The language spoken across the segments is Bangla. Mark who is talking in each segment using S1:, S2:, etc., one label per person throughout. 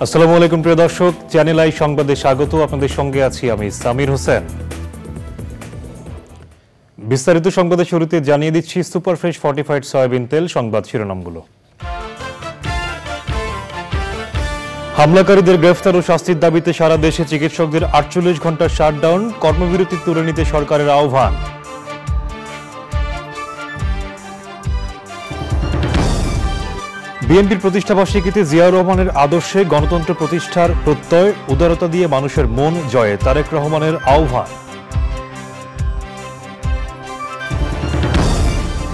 S1: আসসালামু আলাইকুম প্রিয় দর্শক, চ্যানেল আই সংবাদে স্বাগত। আপনাদের সঙ্গে আছি আমি সামির হোসেন। বিস্তারিত সংবাদের শুরুতে জানিয়ে দিচ্ছি সুপারফ্রেশ ফর্টিফাইড সয়াবিন তেল সংবাদ শিরোনামগুলো। হামলাকারীদের গ্রেফতার ও শাস্তির দাবিতে সারা দেশে চিকিৎসকদের 48 ঘন্টার শাটডাউন, কর্মবিরতি তুলে নিতে সরকারের আহ্বান। বিএনপির প্রতিষ্ঠাবার্ষিকীতে জিয়াউর রহমানের আদর্শে গণতন্ত্র প্রতিষ্ঠার প্রত্যয়, উদারতা দিয়ে মানুষের মন জয়ে তারেক রহমানের আহ্বান।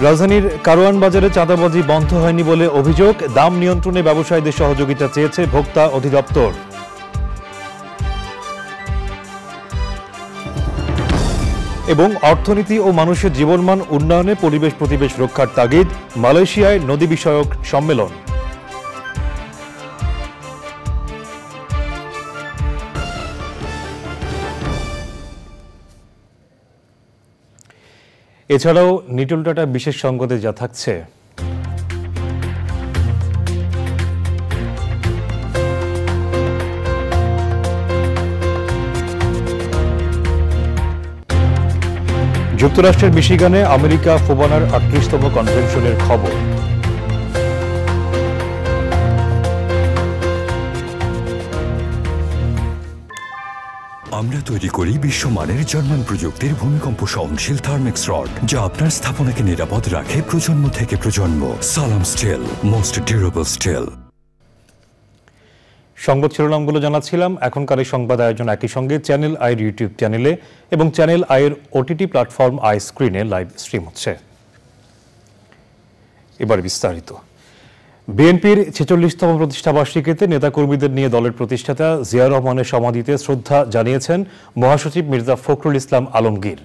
S1: রাজধানীর কারওয়ান বাজারে চাঁদাবাজি বন্ধ হয়নি বলে অভিযোগ, দাম নিয়ন্ত্রণে ব্যবসায়ীদের সহযোগিতা চেয়েছে ভোক্তা অধিদপ্তর। এবং অর্থনীতি ও মানুষের জীবনমান উন্নয়নে পরিবেশ প্রতিবেশ রক্ষার তাগিদ, মালয়েশিয়ায় নদী বিষয়ক সম্মেলন। এছাড়াও নিটল টাটা বিশেষ সংবাদে যা থাকছে। যুক্তরাষ্ট্রের মিশিগানে আমেরিকা ফোবানার 38তম কনভেনশনের খবর।
S2: আমরা তৈরি করি বিশ্বমানের জার্মান প্রযুক্তির ভূমিকম্প সহনশীল থার্মেক্স রড, যা আপনার স্থাপনাকে নিরাপদ রাখে প্রজন্ম থেকে প্রজন্ম। সালাম স্টিল, মোস্ট ডিউরেবল স্টিল।
S1: সংবাদ শিরোনামগুলো জানাচ্ছিলাম। এখনকার এই সংবাদ আয়োজন একই সঙ্গে চ্যানেল আইয়ের ইউটিউব চ্যানেলে এবং চ্যানেল আইয়ের ওটিটি প্ল্যাটফর্ম আই স্ক্রিনে লাইভ স্ট্রিম হচ্ছে। এবার বিস্তারিত। বিএনপির 46তম প্রতিষ্ঠাবার্ষিকীতে নেতাকর্মীদের নিয়ে দলের প্রতিষ্ঠাতা জিয়াউর রহমানের সমাধিতে শ্রদ্ধা জানিয়েছেন মহাসচিব মির্জা ফখরুল ইসলাম আলমগীর।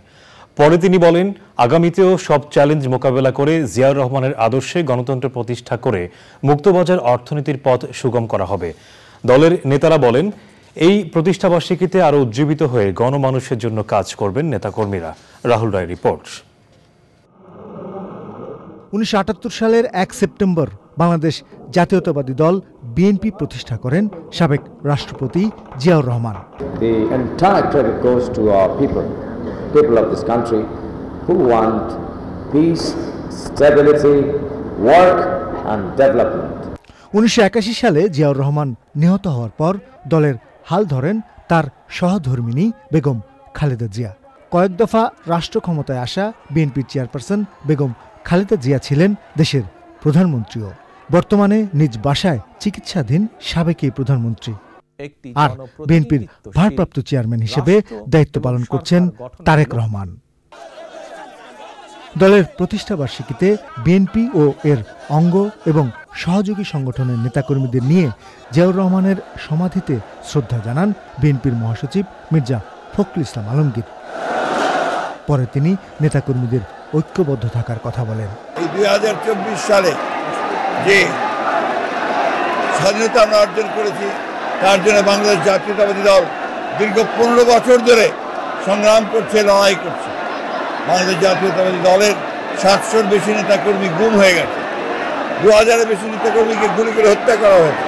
S1: পরে তিনি বলেন, আগামীতেও সব চ্যালেঞ্জ মোকাবেলা করে জিয়াউর রহমানের আদর্শে গণতন্ত্র প্রতিষ্ঠা করে মুক্তবাজার অর্থনীতির পথ সুগম করা হবে। দলের নেতারা বলেন, এই প্রতিষ্ঠাবার্ষিকীতে আরও উজ্জীবিত হয়ে গণমানুষের জন্য কাজ করবেন নেতাকর্মীরা। রাহুল রায় রিপোর্ট।
S3: 1978 সালের 1 সেপ্টেম্বর বাংলাদেশ জাতীয়তাবাদী দল বিএনপি প্রতিষ্ঠা করেন সাবেক রাষ্ট্রপতি Ziaur Rahman.
S4: The entire credit goes to our people of this country who want peace, stability, work and development.
S3: 1981 সালে জিয়াউর রহমান নিহত হওয়ার পর দলের হাল ধরেন তার সহধর্মিণী বেগম খালেদা জিয়া। কয়েক দফা রাষ্ট্র ক্ষমতায় আসা বিএনপির চেয়ারপারসন বেগম খালেদা জিয়া ছিলেন দেশের প্রধানমন্ত্রীও। বর্তমানে নিজ বাসায় চিকিৎসাধীন সাবেক এই প্রধানমন্ত্রী। আর বিএনপির ভারপ্রাপ্ত চেয়ারম্যান হিসেবে দায়িত্ব পালন করছেন তারেক রহমান। দলের প্রতিষ্ঠাবার্ষিকীতে বিএনপি ও এর অঙ্গ এবং সহযোগী সংগঠনের নেতাকর্মীদের নিয়ে জিয়াউর রহমানের সমাধিতে শ্রদ্ধা জানান বিএনপির মহাসচিব মির্জা ফখরুল ইসলাম আলমগীর। পরে তিনি নেতাকর্মীদের ঐক্যবদ্ধ থাকার কথা বলেন।
S5: এই 2024 সালে যে স্বাধীনতা আমরা অর্জন করেছি, তার জন্য বাংলাদেশ জাতীয়তাবাদী দল দীর্ঘ 15 বছর ধরে সংগ্রাম করছে, লড়াই করছে। বাংলাদেশ জাতীয়তাবাদী দলের 700-র বেশি নেতাকর্মী গুম হয়ে গেছে, 2000-এর বেশি নেতাকর্মীকে গুলি করে হত্যা করা হয়েছে,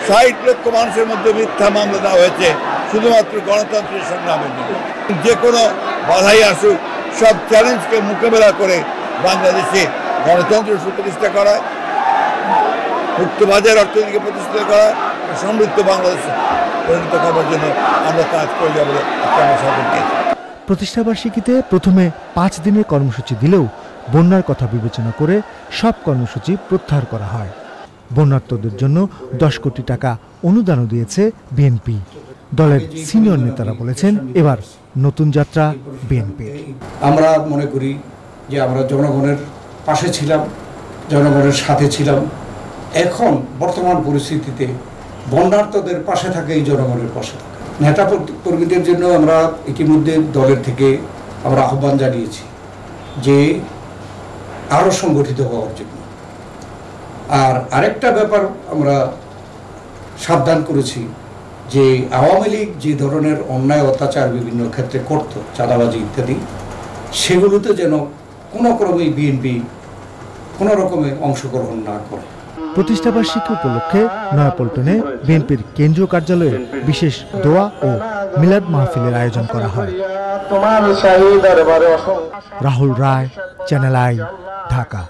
S5: 60 লক্ষ মানুষের মধ্যে মিথ্যা মামলা দেওয়া হয়েছে শুধুমাত্র গণতন্ত্রের সংগ্রামের জন্য। যে কোনো বাধাই আসুক, সব চ্যালেঞ্জকে মোকাবেলা করে বাংলাদেশে গণতন্ত্র সুপ্রতিষ্ঠা করা, মুক্তবাজার অর্থনীতিকে প্রতিষ্ঠিত করা, সমৃদ্ধ বাংলাদেশে পরিণত করার জন্য আমরা কাজ করে যাব বলে আমরা শপথ নিয়েছি।
S3: প্রতিষ্ঠাবার্ষিকীতে প্রথমে 5 দিনের কর্মসূচি দিলেও বন্যার কথা বিবেচনা করে সব কর্মসূচি প্রত্যাহার করা হয়। বন্যার্তদের জন্য 10 কোটি টাকা অনুদানও দিয়েছে বিএনপি। দলের সিনিয়র নেতারা বলেছেন, এবার নতুন যাত্রা বিএনপি।
S6: আমরা মনে করি যে আমরা জনগণের পাশে ছিলাম, জনগণের সাথে ছিলাম। এখন বর্তমান পরিস্থিতিতে বন্যার্তদের পাশে থাকে এই জনগণের পাশে থাকে। নেতা কর্মীদের জন্য আমরা ইতিমধ্যে দলের থেকে আমরা আহ্বান জানিয়েছি যে আরও সংগঠিত হওয়ার জন্য। আর আরেকটা ব্যাপার আমরা সাবধান করেছি যে আওয়ামী লীগ যে ধরনের অন্যায় অত্যাচার বিভিন্ন ক্ষেত্রে করত, চাঁদাবাজি ইত্যাদি, সেগুলোতে যেন কোনো ক্রমেই বিএনপি কোনো রকমে অংশগ্রহণ না করে।
S3: প্রতিষ্ঠাবার্ষিকী উপলক্ষে নয়াপল্টনে বিএনপির কেন্দ্রীয় কার্যালয়ে বিশেষ দোয়া ও মিলাদ মাহফিলের আয়োজন করা হয়। রাহুল রায়, চ্যানেল আই, ঢাকা।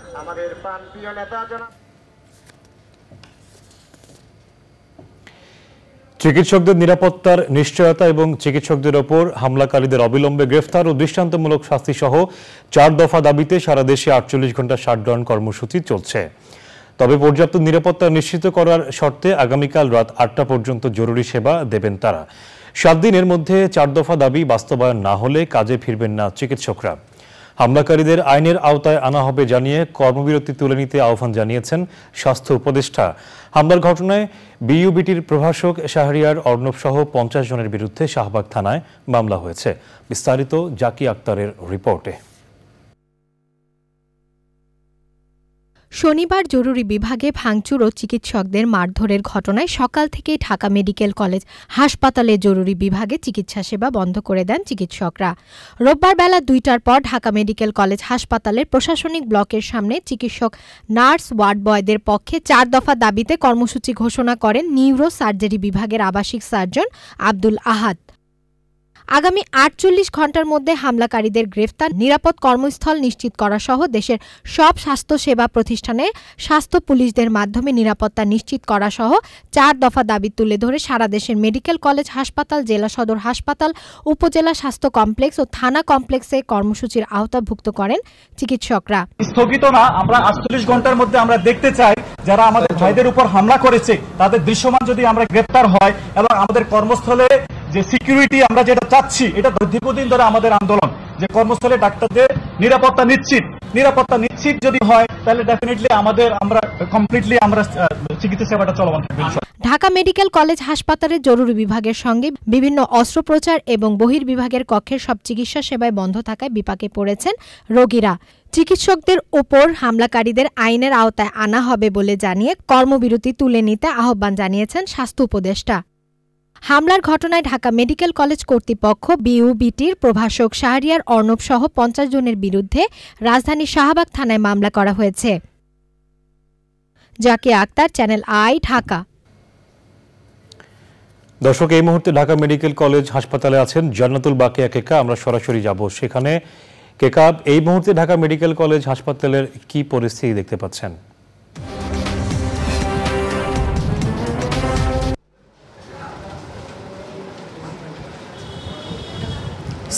S1: চিকিৎসকদের নিরাপত্তার নিশ্চয়তা এবং চিকিৎসকদের ওপর হামলাকারীদের অবিলম্বে গ্রেফতার ও দৃষ্টান্তমূলক শাস্তি সহ 4 দফা দাবিতে সারা দেশে 48 ঘন্টা শাটডাউন কর্মসূচি চলছে। তবে পর্যাপ্ত নিরাপত্তা নিশ্চিত করার শর্তে আগামীকাল রাত 8টা পর্যন্ত জরুরি সেবা দেবেন তারা। 7 দিনের মধ্যে 4 দফা দাবি বাস্তবায়ন না হলে কাজে ফিরবেন না চিকিৎসকরা। হামলাকারীদের আইনের আওতায় আনা হবে জানিয়ে কর্মবিরতি তুলে নিতে আহ্বান জানিয়েছেন স্বাস্থ্য উপদেষ্টা। হামলার ঘটনায় বিইউবিটির প্রভাষক শাহরিয়ার অর্ণব সহ 50 জনের বিরুদ্ধে শাহবাগ থানায় মামলা হয়েছে। বিস্তারিত জাকি আক্তারের রিপোর্টে।
S7: শনিবার জরুরি বিভাগে ভাঙচুর ও চিকিৎসকদের মারধরের ঘটনায় সকাল থেকেই ঢাকা মেডিকেল কলেজ হাসপাতালে জরুরি বিভাগে চিকিৎসা সেবা বন্ধ করে দেন চিকিৎসকরা। রোববার বেলা 2টার পর ঢাকা মেডিকেল কলেজ হাসপাতালের প্রশাসনিক ব্লকের সামনে চিকিৎসক, নার্স, ওয়ার্ড বয়দের পক্ষে 4 দফা দাবিতে কর্মসূচি ঘোষণা করেন নিউরো সার্জারি বিভাগের আবাসিক সার্জন আব্দুল আহাদ। আগামী 48 ঘন্টার মধ্যে হামলাকারীদের গ্রেফতার, নিরাপদ কর্মস্থল নিশ্চিত করা সহ দেশের সব স্বাস্থ্য সেবা প্রতিষ্ঠানে স্বাস্থ্য পুলিশদের মাধ্যমে নিরাপত্তা নিশ্চিত করা সহ 4 দফা দাবি তুলে ধরে সারা দেশের মেডিকেল কলেজ হাসপাতাল, জেলা সদর হাসপাতাল, উপজেলা স্বাস্থ্য কমপ্লেক্স ও থানা কমপ্লেক্সে কর্মসূচির আওতাভুক্ত করেন চিকিৎসকরা।
S8: স্থগিত না, আমরা 48 ঘন্টার মধ্যে আমরা দেখতে চাই যারা আমাদের ভাইদের উপর হামলা করেছে তাদের দৃশ্যমান যদি আমরা গ্রেফতার হয় এবং আমাদের কর্মস্থলে যে সিকিউরিটি আমরা যেটা চাচ্ছি, এটা দীর্ঘদিন ধরে আমাদের আন্দোলন যে কর্মস্থলে ডাক্তারদের নিরাপত্তা নিশ্চিত যদি হয় তাহলে ডেফিনেটলি আমরা কমপ্লিটলি চিকিৎসা সেবাটা চলমান থাকবে।
S7: ঢাকা মেডিকেল কলেজ হাসপাতালের জরুরি বিভাগের সঙ্গে বিভিন্ন অস্ত্রোপচার এবং বহির্বিভাগের কক্ষের সব চিকিৎসা সেবায় বন্ধ থাকায় বিপাকে পড়েছেন রোগীরা। চিকিৎসকদের ওপর হামলাকারীদের আইনের আওতায় আনা হবে বলে জানিয়ে কর্মবিরতি তুলে নিতে আহ্বান জানিয়েছেন স্বাস্থ্য উপদেষ্টা। হামলার ঘটনায় ঢাকা মেডিকেল কলেজ কর্তৃপক্ষ, বিইউবিটির প্রভাষক শাহরিয়ার অর্ণব সহ 50 জনের বিরুদ্ধে রাজধানীর শাহবাগ থানায় মামলা করা হয়েছে। Zaki Akter, channel I, Dhaka.
S1: দর্শক, এই মুহূর্তে ঢাকা মেডিকেল কলেজ হাসপাতালে আছেন জান্নাতুল বাকিয়া কেকা। আমরা সরাসরি যাব সেখানে। কেকা, এই মুহূর্তে ঢাকা মেডিকেল কলেজ হাসপাতালের কি পরিস্থিতি দেখতে পাচ্ছেন?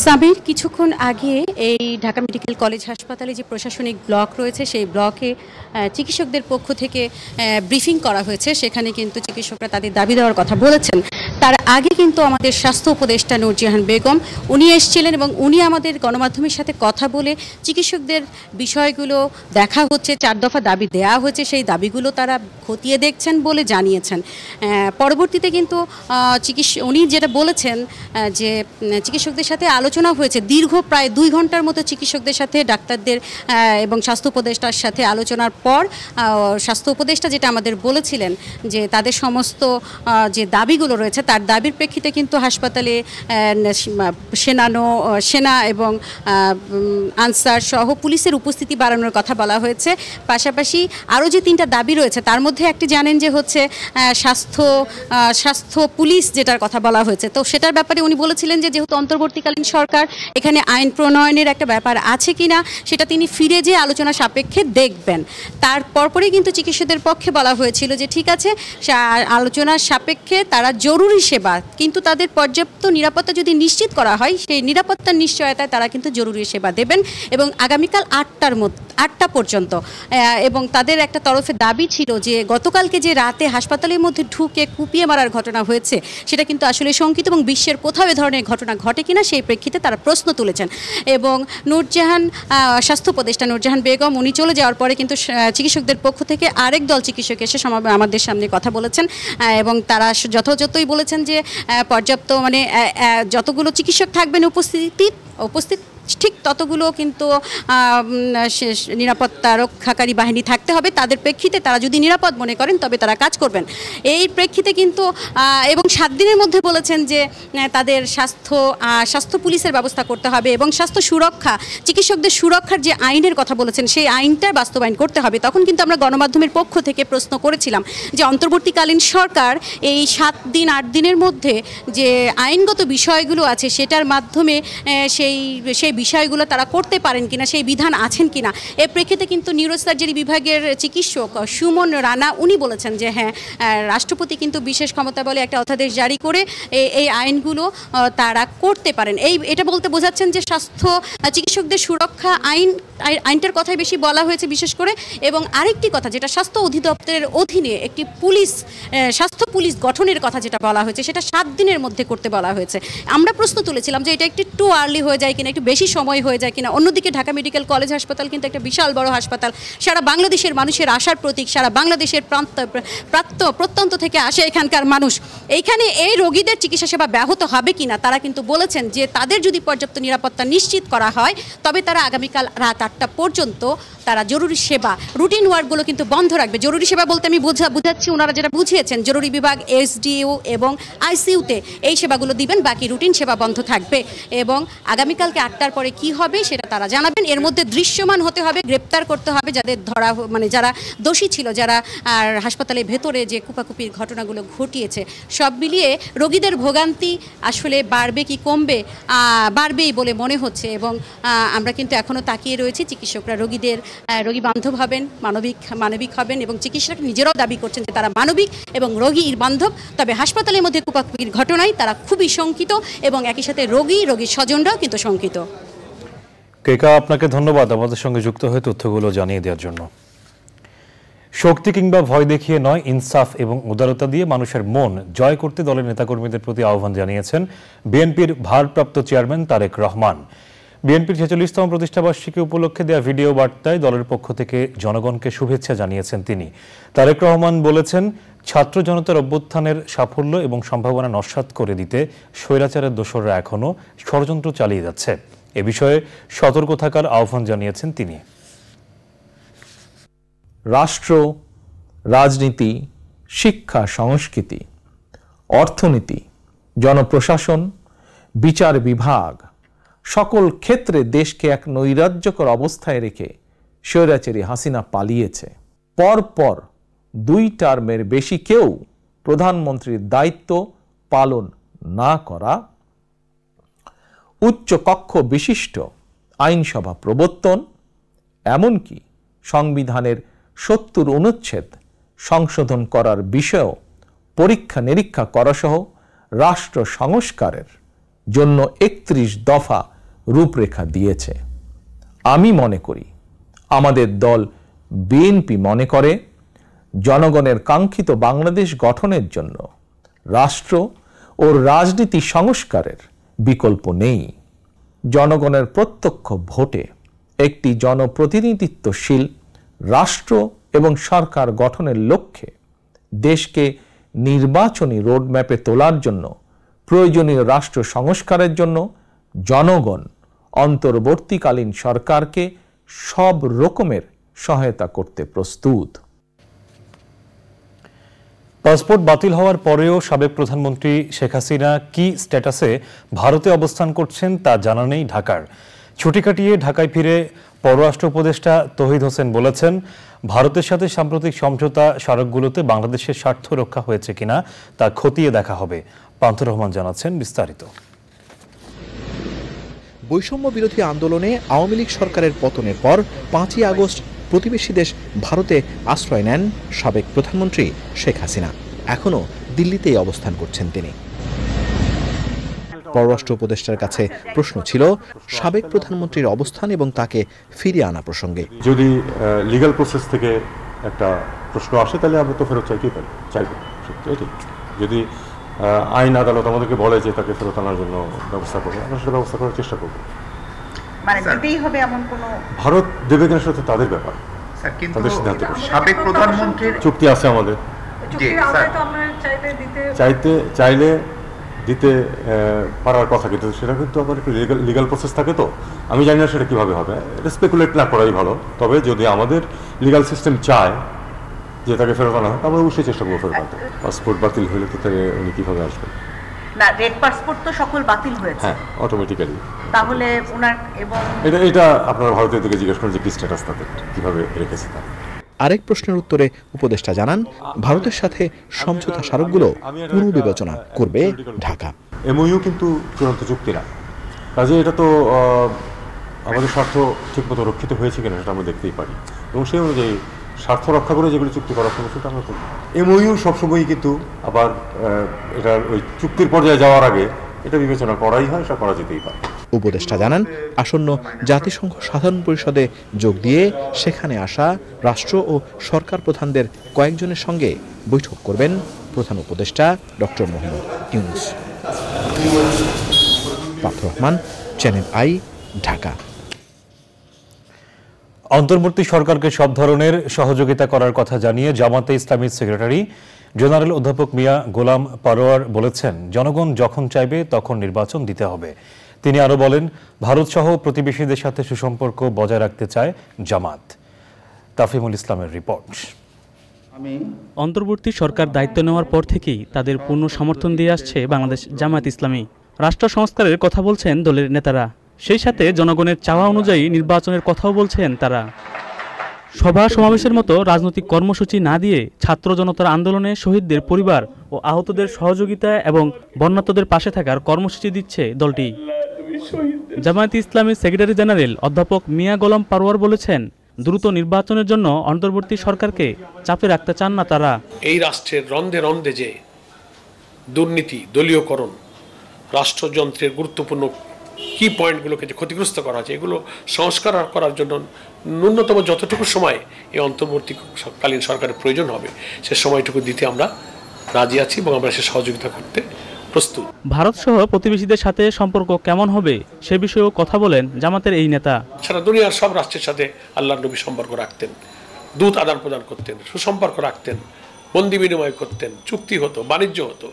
S9: সাবির, কিছুক্ষণ আগে এই ঢাকা মেডিকেল কলেজ হাসপাতালে যে প্রশাসনিক ব্লক রয়েছে সেই ব্লকে চিকিৎসকদের পক্ষ থেকে ব্রিফিং করা হয়েছে। সেখানে কিন্তু চিকিৎসকরা তাদের দাবি দেওয়ার কথা বলেছেন। তার আগে কিন্তু আমাদের স্বাস্থ্য উপদেষ্টা নূরজাহান বেগম উনি এসেছিলেন এবং উনি আমাদের গণমাধ্যমের সাথে কথা বলে চিকিৎসকদের বিষয়গুলো দেখা হচ্ছে, 4 দফা দাবি দেওয়া হয়েছে, সেই দাবিগুলো তারা খতিয়ে দেখছেন বলে জানিয়েছেন। পরবর্তীতে কিন্তু উনি যেটা বলেছেন যে চিকিৎসকদের সাথে আলোচনা হয়েছে, দীর্ঘ প্রায় 2 ঘন্টার মতো চিকিৎসকদের সাথে, ডাক্তারদের এবং স্বাস্থ্য উপদেষ্টার সাথে আলোচনার পর স্বাস্থ্য উপদেষ্টা যেটা আমাদের বলেছিলেন যে তাদের সমস্ত যে দাবিগুলো রয়েছে তার দাবির প্রেক্ষিতে কিন্তু হাসপাতালে সেনা এবং আনসার সহ পুলিশের উপস্থিতি বাড়ানোর কথা বলা হয়েছে। পাশাপাশি আরও যে 3টা দাবি রয়েছে তার মধ্যে একটি জানেন যে হচ্ছে স্বাস্থ্য পুলিশ যেটার কথা বলা হয়েছে। তো সেটার ব্যাপারে উনি বলেছিলেন যে যেহেতু অন্তর্বর্তীকালীন সরকার, এখানে আইন প্রণয়নের একটা ব্যাপার আছে কিনা সেটা তিনি ফিরে যে আলোচনা সাপেক্ষে দেখবেন। তার পরপরই কিন্তু চিকিৎসকদের পক্ষে বলা হয়েছিল যে ঠিক আছে, আলোচনার সাপেক্ষে তারা জরুরি সেবা, কিন্তু তাদের পর্যাপ্ত নিরাপত্তা যদি নিশ্চিত করা হয় সেই নিরাপত্তার নিশ্চয়তায় তারা কিন্তু জরুরি সেবা দেবেন এবং আগামীকাল 8টা পর্যন্ত। এবং তাদের একটা তরফে দাবি ছিল যে গতকালকে যে রাতে হাসপাতালের মধ্যে ঢুকে কুপিয়ে মারার ঘটনা হয়েছে সেটা কিন্তু আসলে শঙ্কিত এবং বিশ্বের কোথাও এ ধরনের ঘটনা ঘটে কিনা সেই প্রেক্ষিতে তারা প্রশ্ন তুলেছেন। এবং স্বাস্থ্য উপদেষ্টা নূরজাহান বেগম উনি চলে যাওয়ার পরে কিন্তু চিকিৎসকদের পক্ষ থেকে আরেক দল চিকিৎসক এসে আমাদের সামনে কথা বলেছেন এবং তারা যথাযথই বলেছেন যে পর্যাপ্ত যতগুলো চিকিৎসক থাকবেন উপস্থিত ঠিক ততগুলো কিন্তু নিরাপত্তা রক্ষাকারী বাহিনী থাকতে হবে। তাদের প্রেক্ষিতে তারা যদি নিরাপদ মনে করেন তবে তারা কাজ করবেন। এই প্রেক্ষিতে কিন্তু এবং 7 দিনের মধ্যে বলেছেন যে তাদের স্বাস্থ্য পুলিশের ব্যবস্থা করতে হবে এবং স্বাস্থ্য সুরক্ষা, চিকিৎসকদের সুরক্ষার যে আইনের কথা বলেছেন সেই আইনটা বাস্তবায়ন করতে হবে। তখন কিন্তু আমরা গণমাধ্যমের পক্ষ থেকে প্রশ্ন করেছিলাম যে অন্তর্বর্তীকালীন সরকার এই 7 দিন 8 দিনের মধ্যে যে আইনগত বিষয়গুলো আছে সেটার মাধ্যমে সেই বিষয়গুলো তারা করতে পারেন কিনা, সেই বিধান আছেন কিনা। এর প্রেক্ষিতে কিন্তু নিউরোসার্জারি বিভাগের চিকিৎসক সুমন রানা উনি বলেছেন যে হ্যাঁ, রাষ্ট্রপতি কিন্তু বিশেষ ক্ষমতা বলে একটা অধ্যাদেশ জারি করে এই আইনগুলো তারা করতে পারেন। এটা বলতে বোঝাচ্ছেন যে স্বাস্থ্য চিকিৎসকদের সুরক্ষা আইনটার কথাই বেশি বলা হয়েছে বিশেষ করে। এবং আরেকটি কথা যেটা স্বাস্থ্য অধিদপ্তরের অধীনে একটি স্বাস্থ্য পুলিশ গঠনের কথা যেটা বলা হয়েছে সেটা 7 দিনের মধ্যে করতে বলা হয়েছে। আমরা প্রশ্ন তুলেছিলাম যে এটা একটু টু আর্লি হয়ে যায় কিনা, একটু বেশি সময় হয়ে যায় কিনা। অন্যদিকে ঢাকা মেডিকেল কলেজ হাসপাতাল কিন্তু একটা বিশাল বড় হাসপাতাল, সারা বাংলাদেশের মানুষের আশার প্রতীক, সারা বাংলাদেশের প্রত্যন্ত থেকে আসে এখানকার মানুষ। এইখানে এই রোগীদের চিকিৎসা সেবা ব্যাহত হবে কিনা তারা কিন্তু বলেছেন যে তাদের যদি পর্যাপ্ত নিরাপত্তা নিশ্চিত করা হয় তবে তারা আগামীকাল রাত 8টা পর্যন্ত তারা জরুরি সেবা রুটিন ওয়ার্ডগুলো কিন্তু বন্ধ রাখবে। জরুরি সেবা বলতে আমি বুঝাচ্ছি, ওনারা যেটা বুঝিয়েছেন জরুরি বিভাগ, এসডিইউ এবং আইসিইউতে এই সেবাগুলো দিবেন, বাকি রুটিন সেবা বন্ধ থাকবে। এবং আগামীকালকে 8টার পরে কি হবে সেটা তারা জানাবেন। এর মধ্যে দৃশ্যমান হতে হবে, গ্রেপ্তার করতে হবে যাদের যারা দোষী ছিল, যারা হাসপাতালের ভেতরে যে কুপাকুপির ঘটনাগুলো ঘটিয়েছে। সব মিলিয়ে রোগীদের ভোগান্তি আসলে বাড়বে কি কমবে, বাড়বেই বলে মনে হচ্ছে। এবং আমরা কিন্তু এখনও তাকিয়ে রয়েছি চিকিৎসকরা রোগী বান্ধব হবেন, মানবিক হবেন এবং চিকিৎসকরা নিজেরাও দাবি করছেন যে তারা মানবিক এবং রোগীর বান্ধব। তবে হাসপাতালের মধ্যে কুপাকুপির ঘটনায় তারা খুবই শঙ্কিত এবং একই সাথে রোগীর স্বজনরাও কিন্তু শঙ্কিত।
S1: কেকা, আপনাকে ধন্যবাদ আমাদের সঙ্গে যুক্ত হয়ে তথ্যগুলো জানিয়ে দেওয়ার জন্য। শক্তি কিংবা ভয় দেখিয়ে নয়, ইনসাফ এবং উদারতা দিয়ে মানুষের মন জয় করতে দলের নেতাকর্মীদের প্রতি আহ্বান জানিয়েছেন বিএনপির ভারপ্রাপ্ত চেয়ারম্যান তারেক রহমান। বিএনপির 46তম প্রতিষ্ঠাবার্ষিকী উপলক্ষে দেওয়া ভিডিও বার্তায় দলের পক্ষ থেকে জনগণকে শুভেচ্ছা জানিয়েছেন তিনি। তারেক রহমান বলেছেন, ছাত্র জনতার অভ্যুত্থানের সাফল্য এবং সম্ভাবনা নস্যাৎ করে দিতে স্বৈরাচারের দোসররা এখনও ষড়যন্ত্র চালিয়ে যাচ্ছে। এ বিষয়ে সতর্ক থাকার আহ্বান জানিয়েছেন তিনি।
S10: রাষ্ট্র, রাজনীতি, শিক্ষা, সংস্কৃতি, অর্থনীতি, জনপ্রশাসন, বিচার বিভাগ সকল ক্ষেত্রে দেশকে এক নৈরাজ্যকর অবস্থায় রেখে স্বৈরাচারী হাসিনা পালিয়েছে। পরপর 2 টার্মের বেশি কেউ প্রধানমন্ত্রীর দায়িত্ব পালন না করা, উচ্চ কক্ষ বিশিষ্ট আইনসভা প্রবর্তন, এমনকি সংবিধানের 70 অনুচ্ছেদ সংশোধন করার বিষয়েও পরীক্ষা নিরীক্ষা করাসহ রাষ্ট্র সংস্কারের জন্য 31 দফা রূপরেখা দিয়েছে। আমি মনে করি, আমাদের দল বিএনপি মনে করে, জনগণের কাঙ্ক্ষিত বাংলাদেশ গঠনের জন্য রাষ্ট্র ও রাজনীতি সংস্কারের বিকল্প নেই। জনগণের প্রত্যক্ষ ভোটে একটি জনপ্রতিনিধিত্বশীল রাষ্ট্র এবং সরকার গঠনের লক্ষ্যে দেশকে নির্বাচনী রোডম্যাপে তোলার জন্য প্রয়োজনীয় রাষ্ট্র সংস্কারের জন্য জনগণ অন্তর্বর্তীকালীন সরকারকে সব রকমের সহায়তা করতে প্রস্তুত।
S1: পাসপোর্ট বাতিল হওয়ার পরেও সাবেক প্রধানমন্ত্রী শেখ হাসিনা কি স্ট্যাটাসে ভারতে অবস্থান করছেন তা জানা নেই ঢাকার। ছুটি কাটিয়ে ঢাকায় ফিরে পররাষ্ট্র উপদেষ্টা তৌহিদ হোসেন বলেছেন, ভারতের সাথে সাম্প্রতিক সমঝোতা স্মারকগুলোতে বাংলাদেশের স্বার্থ রক্ষা হয়েছে কিনা তা খতিয়ে দেখা হবে। পান্থর রহমান জানাচ্ছেন বিস্তারিত।
S11: বৈষম্য বিরোধী আন্দোলনে আওয়ামী লীগ সরকারের পতনের পর 5ই আগস্ট প্রতিবেশী দেশ ভারতে আশ্রয় নেন সাবেক প্রধানমন্ত্রী শেখ হাসিনা। এখনও দিল্লিতেই অবস্থান করছেন তিনি। পররাষ্ট্র উপদেষ্টার কাছে প্রশ্ন ছিল সাবেক প্রধানমন্ত্রীর অবস্থান এবং তাকে ফিরিয়ে আনা প্রসঙ্গে।
S12: যদি লিগ্যাল প্রসেস থেকে একটা প্রশ্ন আসে তাহলে আমরা তো ফেরত চাইতেই পারি, চাইব। এটাই যদি আইন আদালত আমাদেরকে বলে যে তাকে ফেরত আনার জন্য ব্যবস্থা করবো, আমরা সেটা ব্যবস্থা করার চেষ্টা করবো।
S13: মানে দিতেই হবে এমন কোনো
S12: ভারত দেবে কিনা সেটা তাদের ব্যাপার, তাদের সিদ্ধান্ত।
S13: সাবেক প্রধানমন্ত্রীর
S12: চুক্তি আছে আমাদের,
S13: চুক্তির আওতায় তো আমরা চাইলে
S12: দিতে পারার কথা, কিন্তু সেটা কিন্তু আবার একটু লিগাল প্রসেস থাকে। তো আমি জানি না সেটা কীভাবে হবে, এটা স্পেকুলেট না করাই ভালো। তবে যদি আমাদের লিগাল সিস্টেম চায় যে তাকে ফেরত আনা হয়, আমরা অবশ্যই চেষ্টা করবো ফেরত আনতে। পাসপোর্ট বাতিল হলে তো তাহলে উনি কীভাবে আসবেন?
S13: না, রেড পাসপোর্ট তো সকল বাতিল হয়েছে।
S12: হ্যাঁ, অটোমেটিক্যালি।
S13: তাহলে ওনার এবং
S12: এটা আপনার ভারতের দিকে জিজ্ঞেস করেন যে কি স্ট্যাটাস তাদের, কীভাবে রেখেছে তারা।
S11: আরেক প্রশ্নের উত্তরে উপদেষ্টা জানান, ভারতের সাথে সমঝোতা স্মারকগুলো পুনর্বিবেচনা করবে ঢাকা।
S12: এমওইউ কিন্তু চূড়ান্ত চুক্তি না, কাজে এটা তো আমাদের স্বার্থ ঠিকমতো রক্ষিত হয়েছে কিনা সেটা আমরা দেখতেই পারি, এবং সেই অনুযায়ী স্বার্থ রক্ষা করে যেগুলো চুক্তি করার সময় সেটা আমরা করব। এমওইউ সবসময়ই কিন্তু আবার এটার ওই চুক্তির পর্যায়ে যাওয়ার আগে এটা বিবেচনা করাই হয়, সেটা করা যেতেই পারে।
S11: উপদেষ্টা জানান, আসন্ন জাতিসংঘ সাধারণ পরিষদে যোগ দিয়ে সেখানে আসা রাষ্ট্র ও সরকার প্রধানদের কয়েকজনের সঙ্গে বৈঠক করবেন প্রধান উপদেষ্টা doctor Mohammad Yunus. Partha Rahman, channel I, Dhaka.
S1: অন্তর্বর্তী সরকারকে সব ধরনের সহযোগিতা করার কথা জানিয়ে জামাতে ইসলামীর সেক্রেটারি জেনারেল অধ্যাপক মিয়া গোলাম পারোয়ার বলেছেন, জনগণ যখন চাইবে তখন নির্বাচন দিতে হবে। তিনি আরো বলেন, ভারত সহ প্রতিবেশীদের সাথে সুসম্পর্ক বজায় রাখতে চায় জামাত। তাফিমুল ইসলামের রিপোর্ট।
S14: অন্তর্বর্তী সরকার দায়িত্ব নেওয়ার পর থেকেই তাদের পূর্ণ সমর্থন দিয়ে আসছে বাংলাদেশ জামায়াত ইসলামী। রাষ্ট্র সংস্কারের কথা বলছেন দলের নেতারা, সেই সাথে জনগণের চাওয়া অনুযায়ী নির্বাচনের কথাও বলছেন তারা। সভা সমাবেশের মতো রাজনৈতিক কর্মসূচি না দিয়ে ছাত্র জনতার আন্দোলনে শহীদদের পরিবার ও আহতদের সহযোগিতা এবং বন্যার্তদের পাশে থাকার কর্মসূচি দিচ্ছে দলটি। জামায়াত ইসলামীর সেক্রেটারি জেনারেল অধ্যাপক মিয়া গোলাম পারোয়ার বলেছেন, দ্রুত নির্বাচনের জন্য অন্তর্বর্তী সরকারকে চাপে রাখতে চান না তারা।
S15: এই রাষ্ট্রের রন্ধে রন্ধে যে দুর্নীতি, দলীয়করণ, রাষ্ট্রযন্ত্রের গুরুত্বপূর্ণ কি পয়েন্টগুলোকে যে ক্ষতিগ্রস্ত করা হয়েছে, এগুলো সংস্কার করার জন্য ন্যূনতম যতটুকু সময় এই অন্তর্বর্তীকালীন সরকারের প্রয়োজন হবে সে সময়টুকু দিতে আমরা রাজি আছি এবং আমরা সে সহযোগিতা করতে প্রস্তুত।
S14: ভারত সহ প্রতিবেশীদের সাথে সম্পর্ক কেমন হবে সে বিষয়েও কথা বলেন জামাতের এই নেতা।
S15: সারা দুনিয়ার সব রাষ্ট্রের সাথে আল্লাহর নবী সম্পর্ক রাখতেন, দূত আদান প্রদান করতেন, সুসম্পর্ক রাখতেন, বন্দি বিনিময় করতেন, চুক্তি হতো, বাণিজ্য হতো।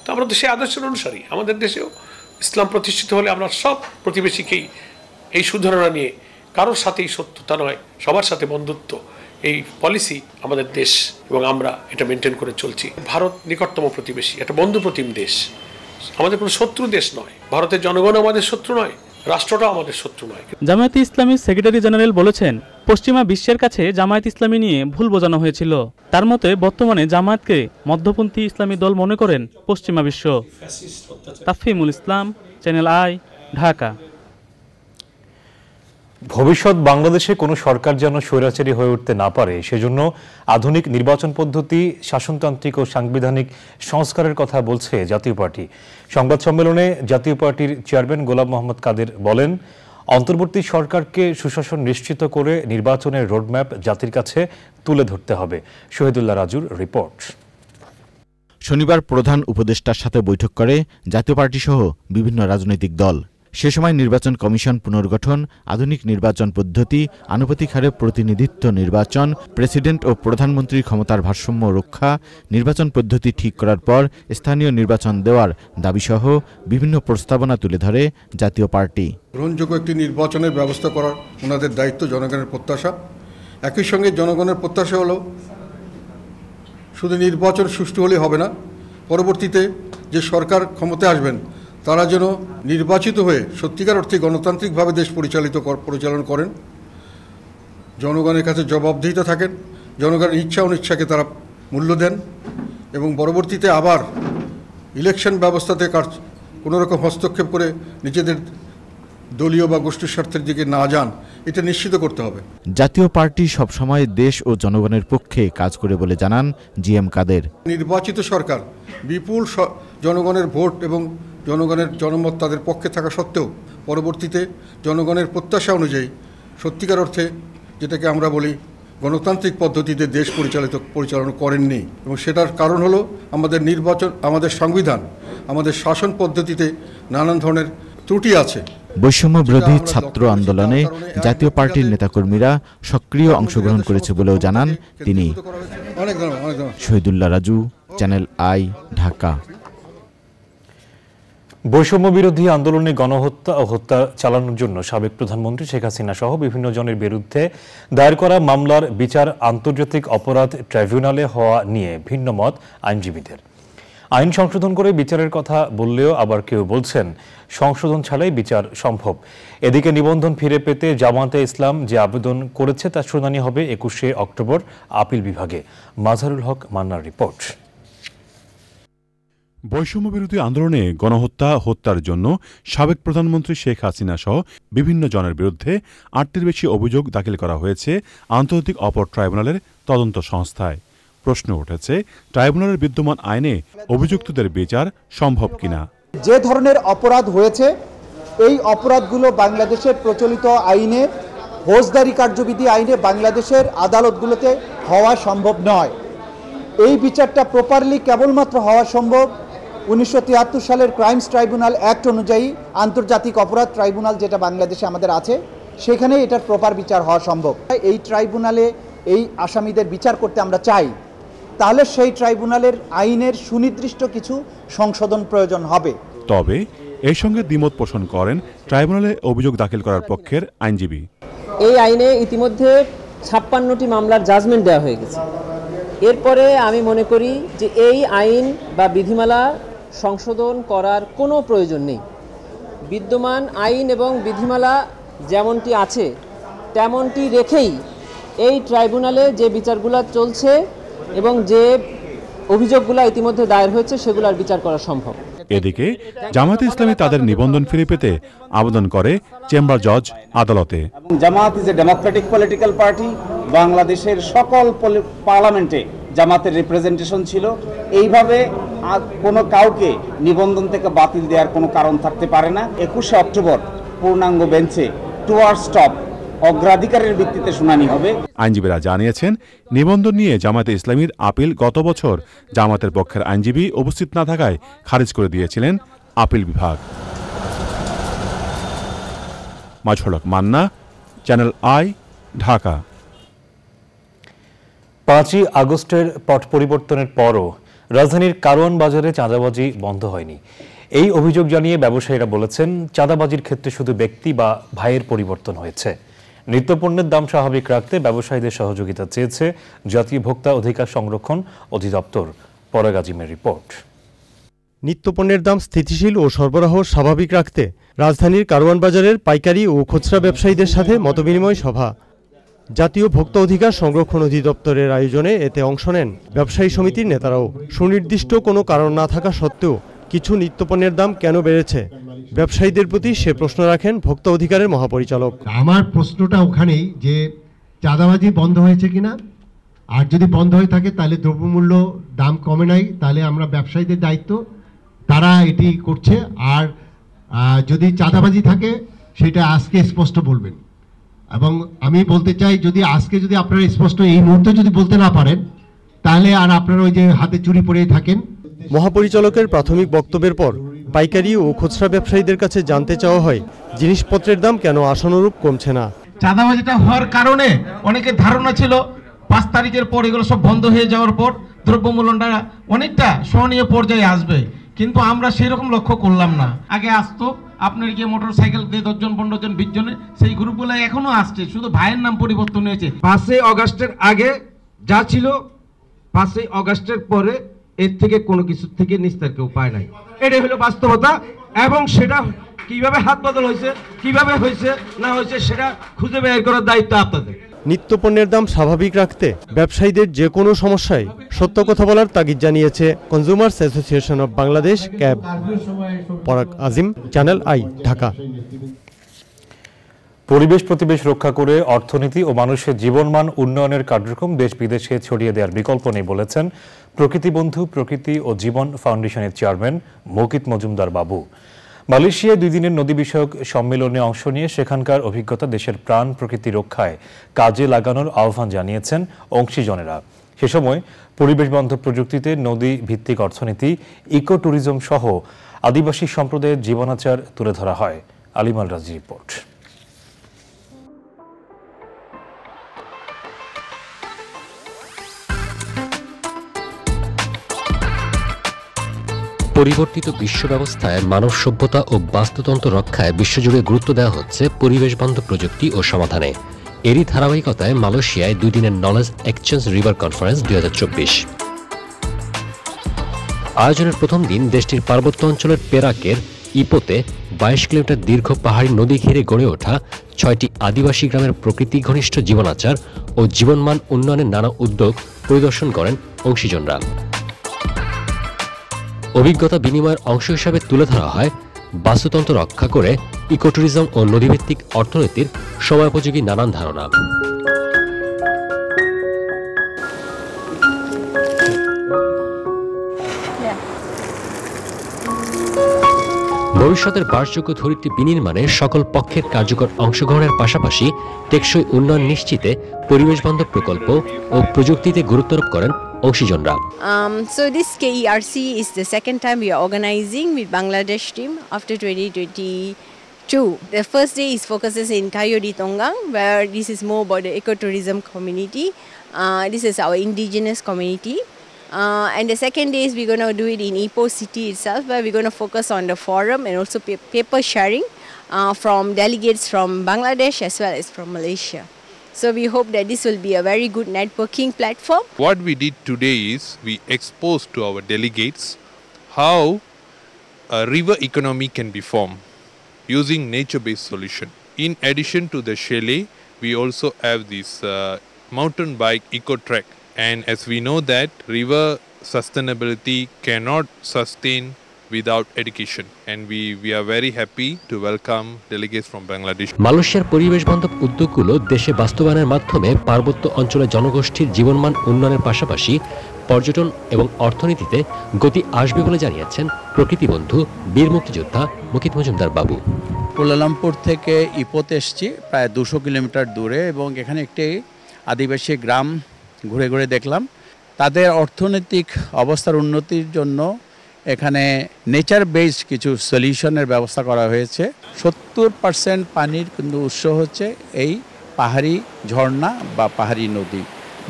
S15: তো আমরা তো সেই আদর্শের অনুসারী। আমাদের দেশেও ইসলাম প্রতিষ্ঠিত হলে আমরা সব প্রতিবেশীকেই এই সুধারণা নিয়ে, কারোর সাথেই শত্রুতা নয়, সবার সাথে বন্ধুত্ব, এই পলিসি আমাদের দেশ এবং আমরা এটা মেনটেন করে চলছি। ভারত নিকটতম প্রতিবেশী, একটা বন্ধুপ্রতিম দেশ, আমাদের কোনো শত্রু দেশ নয়। ভারতের জনগণ আমাদের শত্রু নয়, রাষ্ট্রটাও আমাদের শত্রু নয়।
S14: জামায়াত ইসলামীর সেক্রেটারি জেনারেল বলেছেন, পশ্চিমা বিশ্বের কাছে জামায়াত ইসলামী নিয়ে ভুল বোঝানো হয়েছিল। তার মতে বর্তমানে জামায়াতকে মধ্যপন্থী ইসলামী দল মনে করেন পশ্চিমা বিশ্ব। তাফিমুল ইসলাম, চ্যানেল আই, ঢাকা।
S1: ভবিষ্যৎ বাংলাদেশে কোনো সরকার যেন স্বৈরাচারী হয়ে উঠতে না পারে, সেজন্য আধুনিক নির্বাচন পদ্ধতি, শাসনতান্ত্রিক ও সাংবিধানিক সংস্কারের কথা বলছে জাতীয় পার্টি। সংবাদ সম্মেলনে জাতীয় পার্টির চেয়ারম্যান গোলাম মোহাম্মদ কাদের বলেন, অন্তর্বর্তী সরকারকে সুশাসন নিশ্চিত করে নির্বাচনের রোডম্যাপ জাতির কাছে তুলে ধরতে হবে। শহীদুল্লাহ রাজুর রিপোর্ট।
S16: শনিবার প্রধান উপদেষ্টার সাথে বৈঠক করে জাতীয় পার্টি সহ বিভিন্ন রাজনৈতিক দল। সে সময় নির্বাচন কমিশন পুনর্গঠন, আধুনিক নির্বাচন পদ্ধতি, আনুপাতিক হারে প্রতিনিধিত্ব নির্বাচন, প্রেসিডেন্ট ও প্রধানমন্ত্রীর ক্ষমতার ভারসাম্য রক্ষা, নির্বাচন পদ্ধতি ঠিক করার পর স্থানীয় নির্বাচন দেওয়ার দাবিসহ বিভিন্ন প্রস্তাবনা তুলে ধরে জাতীয় পার্টি।
S17: গ্রহণযোগ্য একটি নির্বাচনের ব্যবস্থা করার ওনাদের দায়িত্ব, জনগণের প্রত্যাশা। একই সঙ্গে জনগণের প্রত্যাশা হলো শুধু নির্বাচন সুষ্ঠু হলে হবে না, পরবর্তীতে যে সরকার ক্ষমতায় আসবেন তারা যেন নির্বাচিত হয়ে সত্যিকার অর্থে গণতান্ত্রিকভাবে দেশ পরিচালনা করেন, জনগণের কাছে জবাবদিহিতা থাকেন, জনগণের ইচ্ছা অনিচ্ছাকে তারা মূল্য দেন এবং পরবর্তীতে আবার ইলেকশন ব্যবস্থাতে কোনো রকম হস্তক্ষেপ করে নিজেদের দলীয় বা গোষ্ঠীর স্বার্থের দিকে না যান, এটা নিশ্চিত করতে হবে।
S16: জাতীয় পার্টি সবসময় দেশ ও জনগণের পক্ষে কাজ করে বলে জানান জিএম কাদের।
S17: নির্বাচিত সরকার বিপুল জনগণের ভোট এবং জনগণের জনমত তাদের পক্ষে থাকা সত্ত্বেও পরবর্তীতে জনগণের প্রত্যাশা অনুযায়ী সত্যিকার অর্থে যেটাকে আমরা বলি গণতান্ত্রিক পদ্ধতিতে দেশ পরিচালনা করেননি, এবং সেটার কারণ হলো আমাদের নির্বাচন, আমাদের সংবিধান, আমাদের শাসন পদ্ধতিতে নানান ধরনের ত্রুটি আছে।
S16: বৈষম্য বিরোধী ছাত্র আন্দোলনে জাতীয় পার্টির নেতাকর্মীরা সক্রিয় অংশগ্রহণ করেছে বলেও জানান তিনি। Shahidullah Raju, channel I, Dhaka.
S1: বৈষম্য বিরোধী আন্দোলনে গণহত্যা ও হত্যা চালানোর জন্য সাবেক প্রধানমন্ত্রী শেখ হাসিনা সহ বিভিন্ন জনের বিরুদ্ধে দায়ের করা মামলার বিচার আন্তর্জাতিক অপরাধ ট্রাইব্যুনালে হওয়া নিয়ে ভিন্ন মত আইনজীবীদের। আইন সংশোধন করে বিচারের কথা বললেও আবার কেউ বলছেন সংশোধন ছাড়াই বিচার সম্ভব। এদিকে নিবন্ধন ফিরে পেতে জামায়াতে ইসলাম যে আবেদন করেছে তার শুনানি হবে ২১শে অক্টোবর আপিল বিভাগে। মাজহারুল হক মান্নার রিপোর্ট।
S18: বৈষম্য বিরোধী আন্দোলনে গণহত্যা হত্যার জন্য সাবেক প্রধানমন্ত্রী শেখ হাসিনা সহ বিভিন্ন জনের বিরুদ্ধে ৮টির বেশি অভিযোগ দাখিল করা হয়েছে আন্তর্জাতিক অপরাধ ট্রাইব্যুনালের তদন্ত সংস্থায়। প্রশ্ন উঠেছে, ট্রাইব্যুনালের বিদ্যমান আইনে অভিযুক্তদের বিচার সম্ভব কিনা।
S19: যে ধরনের অপরাধ হয়েছে এই অপরাধগুলো বাংলাদেশের প্রচলিত আইনে, ফৌজদারি কার্যবিধি আইনে বাংলাদেশের আদালতগুলোতে হওয়া সম্ভব নয়। এই বিচারটা প্রপারলি কেবলমাত্র হওয়া সম্ভব ১৯৭৩ সালের ক্রাইমস ট্রাইব্যুনাল অ্যাক্ট অনুযায়ী আন্তর্জাতিক অপরাধ ট্রাইব্যুনাল যেটা বাংলাদেশে আমাদের আছে, সেখানে এটার প্রপার বিচার হওয়া সম্ভব। এই ট্রাইব্যুনালে এই আসামিদের বিচার করতে আমরা চাই, তাহলে সেই ট্রাইব্যুনালের আইনের সুনির্দিষ্ট কিছু সংশোধন প্রয়োজন হবে।
S18: তবে এর সঙ্গে দ্বিমত পোষণ করেন ট্রাইব্যুনালে অভিযোগ দাখিল করার পক্ষের আইনজীবী।
S20: এই আইনে ইতিমধ্যে ৫৬টি মামলার জাজমেন্ট দেওয়া হয়ে গেছে। এরপরে আমি মনে করি যে এই আইন বা বিধিমালা সংশোধন করার কোনো প্রয়োজন নেই। বিদ্যমান আইন এবং বিধিমালা যেমনটি আছে তেমনটি রেখেই এই ট্রাইব্যুনালে যে বিচারগুলো চলছে এবং যে অভিযোগগুলো ইতিমধ্যে দায়ের হয়েছে সেগুলোর বিচার করা সম্ভব।
S18: এদিকে জামায়াতে ইসলামী তাদের নিবন্ধন ফিরে পেতে আবেদন করে চেম্বার জজ আদালতে।
S21: Jamaat is a democratic political party. বাংলাদেশের সকল পার্লামেন্টে জামাতের রিপ্রেজেন্টেশন ছিল। এইভাবে কোনো কাউকে নিবন্ধন থেকে বাতিল দেওয়ার কোনো কারণ থাকতে পারে না। ২১শে অক্টোবর পূর্ণাঙ্গ বেঞ্চে টুয়ার্ড স্টপ অগ্রাধিকারের ভিত্তিতে শুনানি হবে।
S18: আইনজীবীরা জানিয়েছেন, নিবন্ধন নিয়ে জামায়াতে ইসলামীর আপিল গত বছর জামাতের পক্ষের আইনজীবী উপস্থিত না থাকায় খারিজ করে দিয়েছিলেন আপিল বিভাগ। মাজহারুল হক মান্না, চ্যানেল আই, ঢাকা।
S1: ৫ই আগস্টের পট পরিবর্তনের পরও রাজধানীর কারওয়ান বাজারে চাঁদাবাজি বন্ধ হয়নি। এই অভিযোগ জানিয়ে ব্যবসায়ীরা বলেছেন, চাঁদাবাজির ক্ষেত্রে শুধু ব্যক্তি বা ভাইয়ের পরিবর্তন হয়েছে। নিত্যপণ্যের দাম স্বাভাবিক রাখতে ব্যবসায়ীদের সহযোগিতা চেয়েছে জাতীয় ভোক্তা অধিকার সংরক্ষণ অধিদপ্তর। পরাগ আজিমের রিপোর্ট।
S22: নিত্যপণ্যের দাম স্থিতিশীল ও সরবরাহ স্বাভাবিক রাখতে রাজধানীর কারওয়ান বাজারের পাইকারি ও খুচরা ব্যবসায়ীদের সাথে মতবিনিময় সভা। জাতীয় ভোক্তা অধিকার সংরক্ষণ অধিদপ্তরের আয়োজনে এতে অংশ নেন ব্যবসায়ী সমিতির নেতারাও। সুনির্দিষ্ট কোনো কারণ না থাকা সত্ত্বেও কিছু নিত্যপণ্যের দাম কেন বেড়েছে, ব্যবসায়ীদের প্রতি সে প্রশ্ন রাখেন ভোক্তা অধিকারের মহাপরিচালক।
S23: আমার প্রশ্নটা ওখানেই যে চাঁদাবাজি বন্ধ হয়েছে কিনা, আর যদি বন্ধ হয়ে থাকে তাহলে দ্রব্যমূল্য দাম কমে নাই, তাহলে আমরা ব্যবসায়ীদের দায়িত্ব, তারা এটি করছে। আর যদি চাঁদাবাজি থাকে সেটা আজকে স্পষ্ট বলবেন। এবং আমি বলতে চাই, যদি আজকে যদি আপনারা স্পষ্ট এই মুহূর্তে যদি বলতে না পারেন, তাহলে আর আপনারা ওই যে হাতে চুরি পরেই থাকেন।
S22: মহাপরিচালকের প্রাথমিক বক্তব্যের পর পাইকারি ও খুচরা ব্যবসায়ীদের কাছে জানতে চাওয়া হয় জিনিসপত্রের দাম কেন আশানুরূপ কমছে না।
S24: চাঁদাবাজিটা হওয়ার কারণে অনেকের ধারণা ছিল ৫ তারিখের পর এগুলো সব বন্ধ হয়ে যাওয়ার পর দ্রব্যমূল্যটা অনেকটা সহনীয় পর্যায়ে আসবে, কিন্তু আমরা সেই রকম লক্ষ্য করলাম না। আগে আসতো আপনার গিয়ে মোটর সাইকেল দিয়ে ১০ জন ১৫ জন ২০ জনের, সেই গ্রুপগুলো এখনো আসছে, শুধু ভাইয়ের নাম পরিবর্তন হয়েছে। ৫ই আগস্টের আগে যা ছিল ৫ই আগস্টের পরে এর থেকে কোনো কিছু থেকে নিস্তার কেউ পায় নাই। এটাই হলো বাস্তবতা। এবং সেটা কিভাবে হাত বদল হয়েছে, কিভাবে হয়েছে না হয়েছে, সেটা খুঁজে বের করার দায়িত্ব আপনাদের।
S22: নিত্যপণ্যের দাম স্বাভাবিক রাখতে ব্যবসায়ীদের যে কোনো সমস্যায় সত্য কথা বলার তাগিদ জানিয়েছে consumers association of Bangladesh, cab. পরাগ আজিম, চ্যানেল আই, ঢাকা।
S1: পরিবেশ প্রতিবেশ রক্ষা করে অর্থনীতি ও মানুষের জীবনমান উন্নয়নের কার্যক্রম দেশ বিদেশে ছড়িয়ে দেওয়ার বিকল্প নেই বলেছেন প্রকৃতি বন্ধু প্রকৃতি ও জীবন ফাউন্ডেশনের চেয়ারম্যান মৌকিত মজুমদার বাবু। মালয়েশিয়ায় 2 দিনের নদী বিষয়ক সম্মেলনে অংশ নিয়ে সেখানকার অভিজ্ঞতা দেশের প্রাণ প্রকৃতি রক্ষায় কাজে লাগানোর আহ্বান জানিয়েছেন অংশীজনেরা। সে সময় পরিবেশ বান্ধব প্রযুক্তিতে নদী ভিত্তিক অর্থনীতি, ইকো ট্যুরিজম সহ আদিবাসী সম্প্রদায়ের জীবনাচার তুলে ধরা হয়। আলিমাল রাজি রিপোর্ট।
S2: পরিবর্তিত বিশ্ব ব্যবস্থায় মানব সভ্যতা ও বাস্তুতন্ত্র রক্ষায় বিশ্বজুড়ে গুরুত্ব দেওয়া হচ্ছে পরিবেশ বান্ধব প্রযুক্তি ও সমাধানে। এরই ধারাবাহিকতায় মালয়েশিয়ায় 2 দিনের নলেজ এক্সচেঞ্জ রিভার কনফারেন্স 2024 আয়োজনের প্রথম দিন দেশটির পার্বত্য অঞ্চলের পেরাকের ইপোতে 22 কিলোমিটার দীর্ঘ পাহাড়ি নদী ঘিরে গড়ে ওঠা 6টি আদিবাসী গ্রামের প্রকৃতি ঘনিষ্ঠ জীবনাচার ও জীবনমান উন্নয়নের নানা উদ্যোগ পরিদর্শন করেন অংশীজনরা। অভিজ্ঞতা বিনিময়ের অংশ হিসাবে তুলে ধরা হয় বাস্তুতন্ত্র রক্ষা করে ইকোট্যুরিজম ও নদীভিত্তিক অর্থনীতির সময়োপযোগী নানান ধারণা। ভবিষ্যতের বাসযোগ্য ধরিত্রী বিনির্মাণে সকল পক্ষের কার্যকর অংশগ্রহণের পাশাপাশি টেকসই উন্নয়ন নিশ্চিতে পরিবেশ বান্ধব প্রকল্প ও প্রযুক্তিতে গুরুত্বারোপ করেন অংশীজনরা।
S4: So this KERC is the second time we are organizing with Bangladesh team after 2022. The first day is focuses in Kayodi Tonggang, where this is more about the ecotourism community. This is our indigenous community. And the second day is we're going to do it in Ipoh city itself, where we're going to focus on the forum and also paper sharing from delegates from Bangladesh as well as from Malaysia. So we hope that this will be a very good networking platform.
S5: What we did today is we exposed to our delegates how a river economy can be formed using nature-based solution. In addition to the chalet, we also have this mountain bike eco-trek. And as we know that river sustainability cannot sustain without education, and we are very happy to welcome delegates from Bangladesh.
S2: মালয়েশিয়ার পরিবেশ বান্ধব উদ্যোগগুলো দেশে বাস্তবায়নের মাধ্যমে পার্বত্য অঞ্চলের জনগোষ্ঠীর জীবনমান উন্নয়নের পাশাপাশি পর্যটন এবং অর্থনীতিতে গতি আসবে বলে জানিয়েছেন প্রকৃতি বন্ধু বীর মুক্তিযোদ্ধা মুকিত মজুমদার বাবু।
S6: কুয়ালালামপুর থেকে ইপোতে এসেছি প্রায় 200 কিলোমিটার দূরে, এবং এখানে একটি আদিবাসী গ্রাম ঘুরে ঘুরে দেখলাম। তাদের অর্থনৈতিক অবস্থার উন্নতির জন্য এখানে নেচার বেসড কিছু সলিউশনের ব্যবস্থা করা হয়েছে। 70% পানির কিন্তু উৎস হচ্ছে এই পাহাড়ি ঝর্ণা বা পাহাড়ি নদী।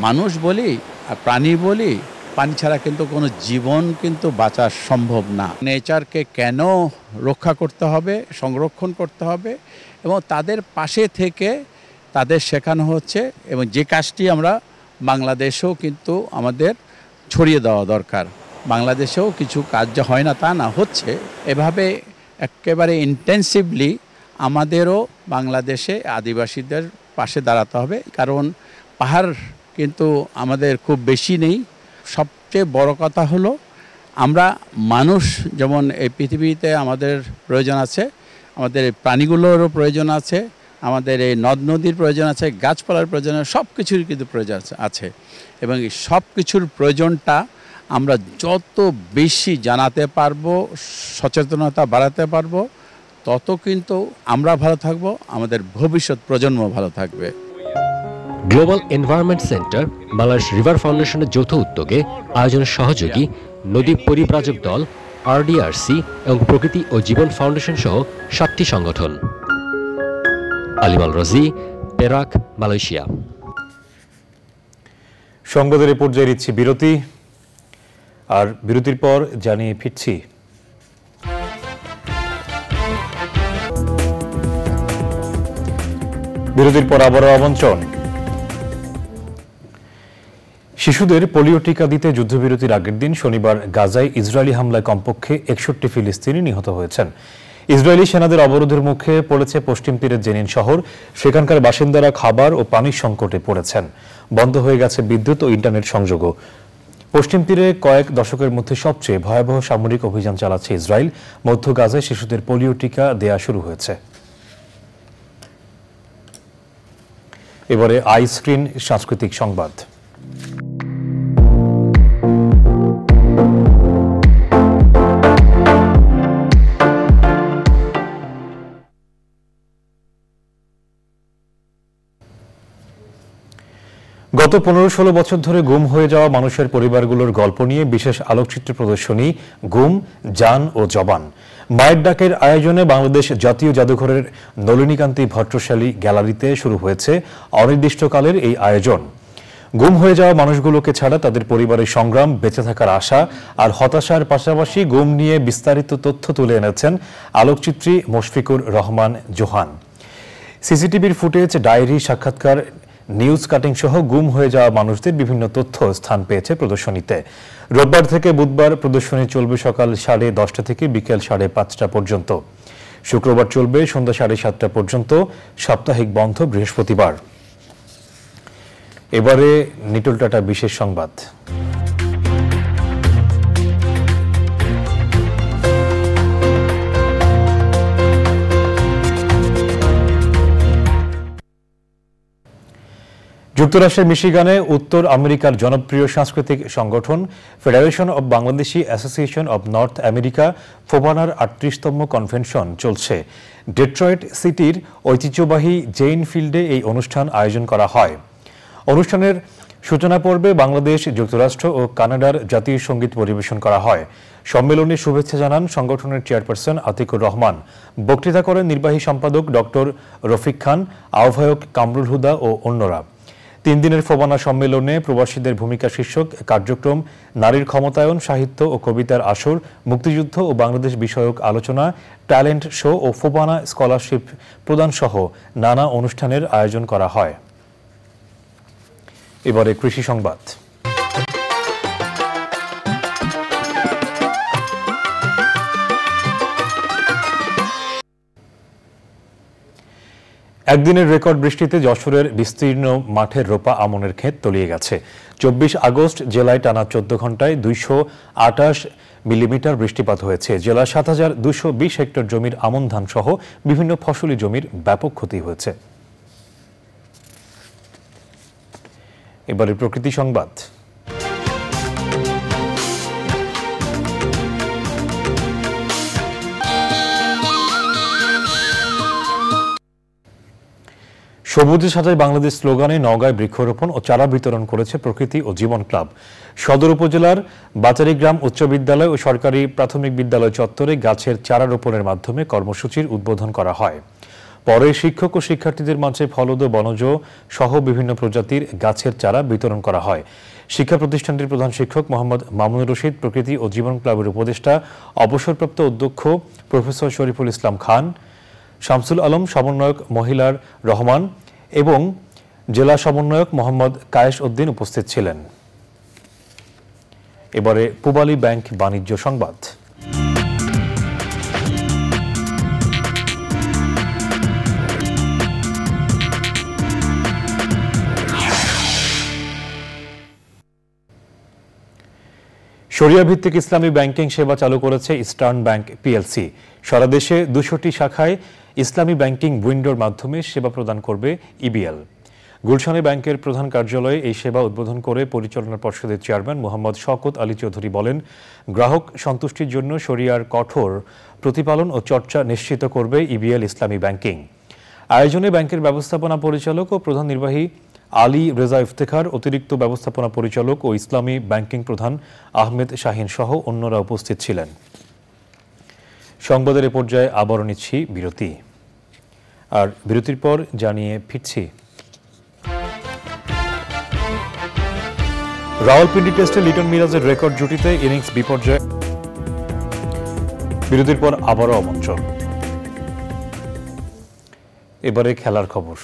S6: মানুষ বলি আর প্রাণী বলি, পানি ছাড়া কিন্তু কোনো জীবন কিন্তু বাঁচা সম্ভব না। নেচারকে কেন রক্ষা করতে হবে, সংরক্ষণ করতে হবে, এবং তাদের পাশে থেকে তাদের শেখানো হচ্ছে, এবং যে কাজটি আমরা বাংলাদেশেও কিন্তু আমাদের ছড়িয়ে দেওয়া দরকার। বাংলাদেশেও কিছু কাজ যে হয় না তা না, হচ্ছে। এভাবে একেবারে ইন্টেন্সিভলি আমাদেরও বাংলাদেশে আদিবাসীদের পাশে দাঁড়াতে হবে, কারণ পাহাড় কিন্তু আমাদের খুব বেশি নেই। সবচেয়ে বড় কথা হলো আমরা মানুষ, যেমন এই পৃথিবীতে আমাদের প্রয়োজন আছে, আমাদের প্রাণীগুলোরও প্রয়োজন আছে, আমাদের এই নদ নদীর প্রয়োজন আছে, গাছপালার প্রয়োজন আছে, সব কিছুর কিন্তু প্রয়োজন আছে। এবং এই সব কিছুর প্রয়োজনটা আমরা যত বেশি জানাতে পারবো, সচেতনতা বাড়াতে পারবো, তত কিন্তু আমরা ভালো থাকবো, আমাদের ভবিষ্যৎ প্রজন্ম ভালো থাকবে।
S2: Global environment centre, Bangladesh river ফাউন্ডেশনের যৌথ উদ্যোগে আয়োজনের সহযোগী নদী পরিব্রাজক দল, RDRC এবং প্রকৃতি ও জীবন ফাউন্ডেশন সহ 7টি সংগঠন। আলিমাল রজি, পেরাক, মালয়েশিয়া।
S1: সংবাদের এই পর্যায়ে নিচ্ছি বিরতি, আর বিরতির পর জানিয়ে ফিরছি। বিরতির পর আবারও আমন্ত্রণ। শিশুদের পোলিও টিকা দিতে যুদ্ধবিরতির আগের দিন শনিবার গাজায় ইসরায়েলি হামলায় কমপক্ষে 61 ফিলিস্তিনি নিহত হয়েছেন। ইসরায়েলি সেনাদের অবরোধের মুখে পড়েছে পশ্চিম তীরের জেনিন শহর। সেখানকার বাসিন্দারা খাবার ও পানির সংকটে পড়েছেন। বন্ধ হয়ে গেছে বিদ্যুৎ ও ইন্টারনেট সংযোগও। পশ্চিম তীরে কয়েক দশকের মধ্যে সবচেয়ে ভয়াবহ সামরিক অভিযান চালাচ্ছে ইসরায়েল। মধ্য গাজায় শিশুদের পোলিও টিকা দেয়া শুরু হয়েছে। এবারে আইস্ক্রিন সাংস্কৃতিক সংবাদ। গত 15-16 বছর ধরে গুম হয়ে যাওয়া মানুষের পরিবারগুলোর গল্প নিয়ে বিশেষ আলোকচিত্র প্রদর্শনী গুম, জান ও জবান। মায়ের ডাকের আয়োজনে বাংলাদেশ জাতীয় জাদুঘরের নলিনীকান্তি ভট্টশালী গ্যালারিতে শুরু হয়েছে অনির্দিষ্টকালের এই আয়োজন। গুম হয়ে যাওয়া মানুষগুলোকে ছাড়া তাদের পরিবারের সংগ্রাম, বেঁচে থাকার আশা আর হতাশার পাশাপাশি গুম নিয়ে বিস্তারিত তথ্য তুলে এনেছেন আলোকচিত্রী মুশফিকুর রহমান জোহান। সিসিটিভির ফুটেজ, ডায়েরি, সাক্ষাৎকার, নিউজ কাটিং সহ গুম হয়ে যাওয়া মানুষদের বিভিন্ন তথ্য স্থান পেয়েছে প্রদর্শনীতে। রোববার থেকে বুধবার প্রদর্শনী চলবে সকাল 10:30 থেকে বিকেল 5:30 পর্যন্ত। শুক্রবার চলবে সন্ধ্যা 7:30 পর্যন্ত, সাপ্তাহিক বন্ধ বৃহস্পতিবার। এবারে নিটল টাটা বিশেষ সংবাদ। যুক্তরাষ্ট্রের মিশিগানে উত্তর আমেরিকার জনপ্রিয় সাংস্কৃতিক সংগঠন federation of Bangladeshi association of north America ফোবানার 38তম কনভেনশন চলছে। ডেট্রয়েট সিটির ঐতিহ্যবাহী জেইন ফিল্ডে এই অনুষ্ঠান আয়োজন করা হয়। অনুষ্ঠানের সূচনা পর্বে বাংলাদেশ, যুক্তরাষ্ট্র ও কানাডার জাতীয় সঙ্গীত পরিবেশন করা হয়। সম্মেলনে শুভেচ্ছা জানান সংগঠনের চেয়ারপারসন আতিকুর রহমান। বক্তৃতা করেন নির্বাহী সম্পাদক ডক্টর রফিক খান, আহ্বায়ক কামরুল হুদা ও অন্যরা। 3 দিনের ফোবানা সম্মেলনে প্রবাসীদের ভূমিকা শীর্ষক কার্যক্রম, নারীর ক্ষমতায়ন, সাহিত্য ও কবিতার আসর, মুক্তিযুদ্ধ ও বাংলাদেশ বিষয়ক আলোচনা, ট্যালেন্ট শো ও ফোবানা স্কলারশিপ প্রদান সহ নানা অনুষ্ঠানের আয়োজন করা হয়। এবারে কৃষি সংবাদ। একদিনের রেকর্ড বৃষ্টিতে যশোরের বিস্তীর্ণ মাঠের রোপা আমনের ক্ষেত তলিয়ে গেছে। 24 আগস্ট জেলায় টানা 14 ঘন্টায় 228 মিলিমিটার বৃষ্টিপাত হয়েছে। জেলার 7220 হেক্টর জমির আমন ধান সহ বিভিন্ন ফসলি জমির ব্যাপক ক্ষতি হয়েছে। এবারে প্রকৃতি সংবাদ। সবুজে সাজায় বাংলাদেশ স্লোগানে নওগাঁয় বৃক্ষরোপণ ও চারা বিতরণ করেছে প্রকৃতি ও জীবন ক্লাব। সদর উপজেলার বাচারিগ্রাম উচ্চ বিদ্যালয় ও সরকারি প্রাথমিক বিদ্যালয় চত্বরে গাছের চারা রোপণের মাধ্যমে কর্মসূচির উদ্বোধন করা হয়। পরে শিক্ষক ও শিক্ষার্থীদের মাঝে ফলদ, বনজ সহ বিভিন্ন প্রজাতির গাছের চারা বিতরণ করা হয়। শিক্ষা প্রতিষ্ঠানটির প্রধান শিক্ষক মোহাম্মদ মামুনুর রশিদ, প্রকৃতি ও জীবন ক্লাবের উপদেষ্টা অবসরপ্রাপ্ত অধ্যক্ষ প্রফেসর শরীফুল ইসলাম খান, শামসুল আলম, সমন্বয়ক মহিলার রহমান এবং জেলা সমন্বয়ক মোহাম্মদ কায়েস উদ্দিন উপস্থিত ছিলেন। এবারে পূবালী ব্যাংক বাণিজ্য সংবাদ। শরিয়া ভিত্তিক ইসলামী ব্যাংকিং সেবা চালু করেছে ইস্টার্ন ব্যাংক পিএলসি। সারা দেশে 200টি শাখায় ইসলামী ব্যাংকিং উইন্ডোর মাধ্যমে সেবা প্রদান করবে ইবিএল। গুলশানে ব্যাংকের প্রধান কার্যালয়ে এই সেবা উদ্বোধন করে পরিচালনা পর্ষদের চেয়ারম্যান মোহাম্মদ শওকত আলী চৌধুরী বলেন, গ্রাহক সন্তুষ্টির জন্য শরিয়ার কঠোর প্রতিপালন ও চর্চা নিশ্চিত করবে ইবিএল ইসলামী ব্যাংকিং। আয়োজনে ব্যাংকের ব্যবস্থাপনা পরিচালক ও প্রধান নির্বাহী আলী রেজা ইফতেখার, অতিরিক্ত ব্যবস্থাপনা পরিচালক ও ইসলামী ব্যাংকিং প্রধান আহমেদ শাহিন সহ অন্যরা উপস্থিত ছিলেন। সংবাদের এ পর্যায়ে আবারও নিচ্ছি বিরতি, আর বিরতির পর জানিয়ে ফিরছি। রাওয়ালপিন্ডি টেস্টে লিটন মিরাজের রেকর্ড জুটিতে ইনিংস বিপর্যয়। বিরতির পর আবারও আমন্ত্রণ। এবারে খেলার খবর।